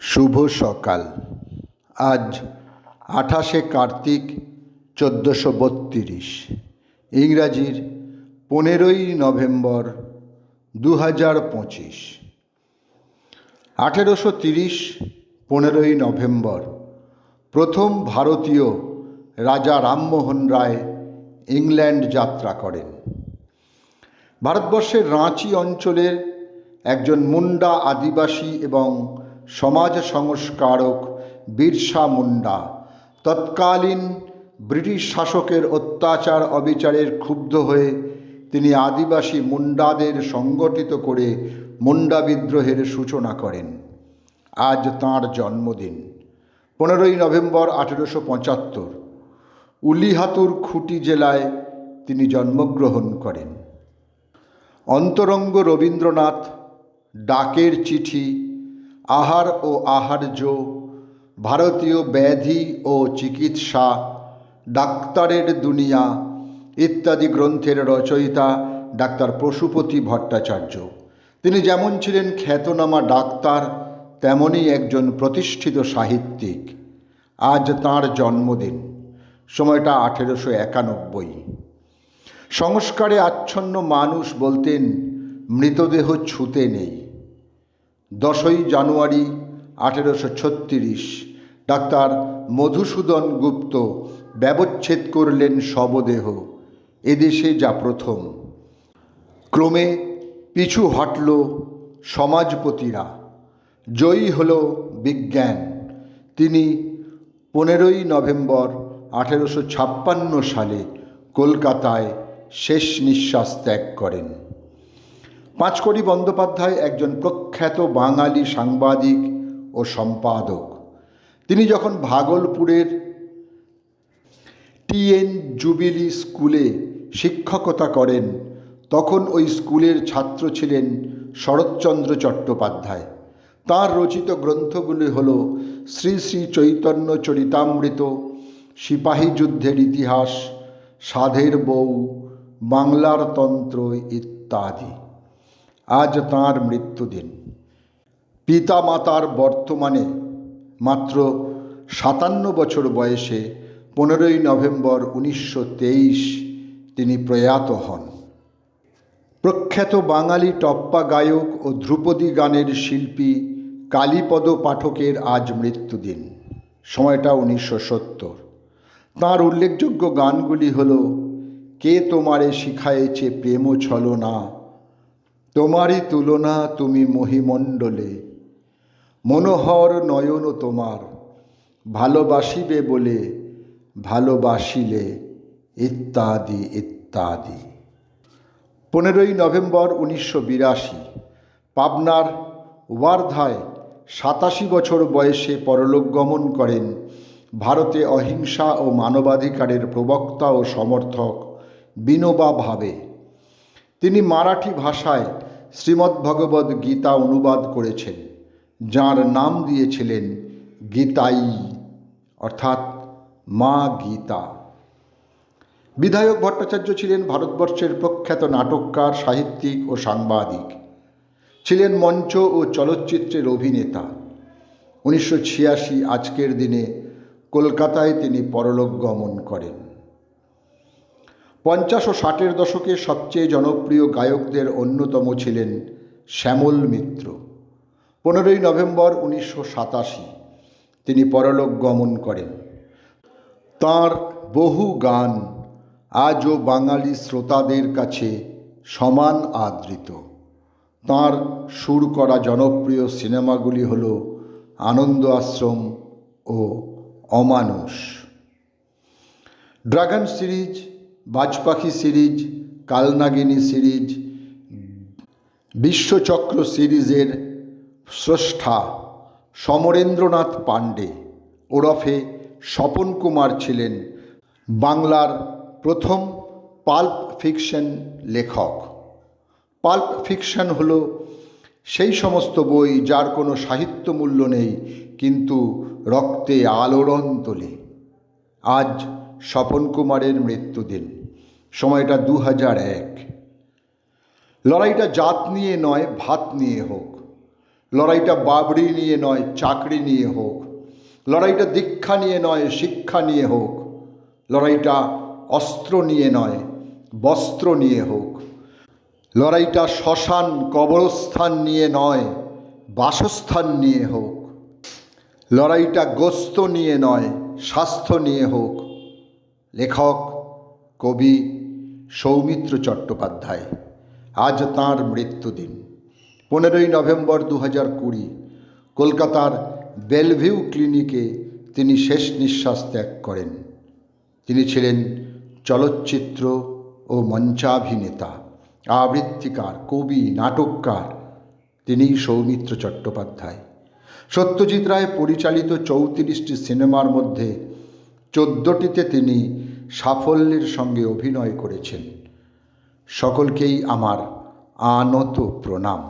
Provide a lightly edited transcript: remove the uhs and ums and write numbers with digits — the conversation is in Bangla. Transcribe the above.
শুভ সকাল। আজ 28শে কার্তিক 1432, ইংরাজির 15ই নভেম্বর 2025। 1830 15ই নভেম্বর প্রথম ভারতীয় রাজা রামমোহন রায় ইংল্যান্ড যাত্রা করেন। ভারতবর্ষের রাঁচি অঞ্চলের একজন মুন্ডা আদিবাসী এবং সমাজ সংস্কারক বিরসা মুন্ডা তৎকালীন ব্রিটিশ শাসকের অত্যাচার অবিচারের ক্ষুব্ধ হয়ে তিনি আদিবাসী মুন্ডাদের সংগঠিত করে মুন্ডা বিদ্রোহের সূচনা করেন। আজ তাঁর জন্মদিন 15ই নভেম্বর 1875। উলিহাতুর খুঁটি জেলায় তিনি জন্মগ্রহণ করেন। অন্তরঙ্গ রবীন্দ্রনাথ, ডাকের চিঠি, আহার ও আহার্য, ভারতীয় ব্যাধি ও চিকিৎসা, ডাক্তারের দুনিয়া ইত্যাদি গ্রন্থের রচয়িতা ডাক্তার পশুপতি ভট্টাচার্য। তিনি যেমন ছিলেন খ্যাতনামা ডাক্তার, তেমনই একজন প্রতিষ্ঠিত সাহিত্যিক। আজ তাঁর জন্মদিন। সময়টা 1891। সংস্কারে আচ্ছন্ন মানুষ বলতেন মৃতদেহ ছুঁতে নেই। 10ই জানুয়ারি 1836 ডাক্তার মধুসূদন গুপ্ত ব্যবচ্ছেদ করলেন শবদেহ। এদেশে যা প্রথম। ক্রমে পিছু হটল সমাজপতিরা, জয়ী হল বিজ্ঞান। তিনি 15ই নভেম্বর 1856 সালে কলকাতায় শেষ নিঃশ্বাস ত্যাগ করেন। পাঁচকড়ি বন্দ্যোপাধ্যায় একজন প্রখ্যাত বাঙালি সাংবাদিক ও সম্পাদক। তিনি যখন ভাগলপুরের TN জুবিলি স্কুলে শিক্ষকতা করেন, তখন ওই স্কুলের ছাত্র ছিলেন শরৎচন্দ্র চট্টোপাধ্যায়। তাঁর রচিত গ্রন্থগুলি হল শ্রী শ্রী চৈতন্য চরিতামৃত, সিপাহী যুদ্ধের ইতিহাস, সাধের বউ, বাংলার তন্ত্র ইত্যাদি। আজ তাঁর মৃত্যুদিন। পিতা মাতার বর্তমানে মাত্র 57 বছর বয়সে 15ই নভেম্বর 1923 তিনি প্রয়াত হন। প্রখ্যাত বাঙালি টপ্পা গায়ক ও ধ্রুপদী গানের শিল্পী কালীপদ পাঠকের আজ মৃত্যুদিন। সময়টা 1970। তাঁর উল্লেখযোগ্য গানগুলি হল কে তোমারে শিখায়েছে প্রেম ছলনা, তোমারই তুলনা তুমি মহিমণ্ডলে, মনোহর নয়ন তোমার, ভালোবাসিবে বলে ভালোবাসিলে ইত্যাদি ইত্যাদি। 15ই নভেম্বর 1982 পাবনার ওয়ারধায় 87 বছর বয়সে পরলোক গমন করেন ভারতে অহিংসা ও মানবাধিকারের প্রবক্তা ও সমর্থক বিনোবা ভাবে। তিনি মারাঠি ভাষায় শ্রীমদ্ভগবদ্ গীতা অনুবাদ করেছেন, যার নাম দিয়েছিলেন গীতাই, অর্থাৎ মা গীতা। বিধায়ক ভট্টাচার্য ছিলেন ভারতবর্ষের প্রখ্যাত নাটককার, সাহিত্যিক ও সাংবাদিক। ছিলেন মঞ্চ ও চলচ্চিত্রের অভিনেতা। 1986 আজকের দিনে কলকাতায় তিনি পরলোক গমন করেন। 50 ও 60-এর দশকে সবচেয়ে জনপ্রিয় গায়কদের অন্যতম ছিলেন শ্যামল মিত্র। 15ই নভেম্বর 1987 তিনি পরলোক গমন করেন। তাঁর বহু গান আজও বাঙালি শ্রোতাদের কাছে সমান আদৃত। তাঁর সুর করা জনপ্রিয় সিনেমাগুলি হল আনন্দ আশ্রম ও অমানুষ। ড্রাগন সিরিজ, বাজপাখি সিরিজ, কালনাগিনী সিরিজ, বিশ্বচক্র সিরিজের স্রষ্টা সমরেন্দ্রনাথ পাণ্ডে ওরফে স্বপন কুমার ছিলেন বাংলার প্রথম পাল্প ফিকশন লেখক। পাল্প ফিকশন হল সেই সমস্ত বই যার কোনো সাহিত্য মূল্য নেই, কিন্তু রক্তে আলোড়ন তোলে। আজ স্বপন কুমারের মৃত্যুদিন। সময়টা 2001। লড়াইটা জাত নিয়ে নয়, ভাত নিয়ে হোক। লড়াইটা বাবরি নিয়ে নয়, চাকরি নিয়ে হোক। লড়াইটা দীক্ষা নিয়ে নয়, শিক্ষা নিয়ে হোক। লড়াইটা অস্ত্র নিয়ে নয়, বস্ত্র নিয়ে হোক। লড়াইটা শ্মশান কবরস্থান নিয়ে নয়, বাসস্থান নিয়ে হোক। লড়াইটা গোস্ত নিয়ে নয়, স্বাস্থ্য নিয়ে হোক। লেখক কবি সৌমিত্র চট্টোপাধ্যায়। আজ তাঁর মৃত্যুদিন। 15ই নভেম্বর 2020 কলকাতার বেলভিউ ক্লিনিকে তিনি শেষ নিঃশ্বাস ত্যাগ করেন। তিনি ছিলেন চলচ্চিত্র ও মঞ্চাভিনেতা, আবৃত্তিকার, কবি, নাটককার। তিনিই সৌমিত্র চট্টোপাধ্যায়। সত্যজিৎ রায় পরিচালিত 34টি সিনেমার মধ্যে 14টিতে তিনি সাফল্যের সঙ্গে অভিনয় করেছেন। সকলকেই আমার আনত প্রণাম।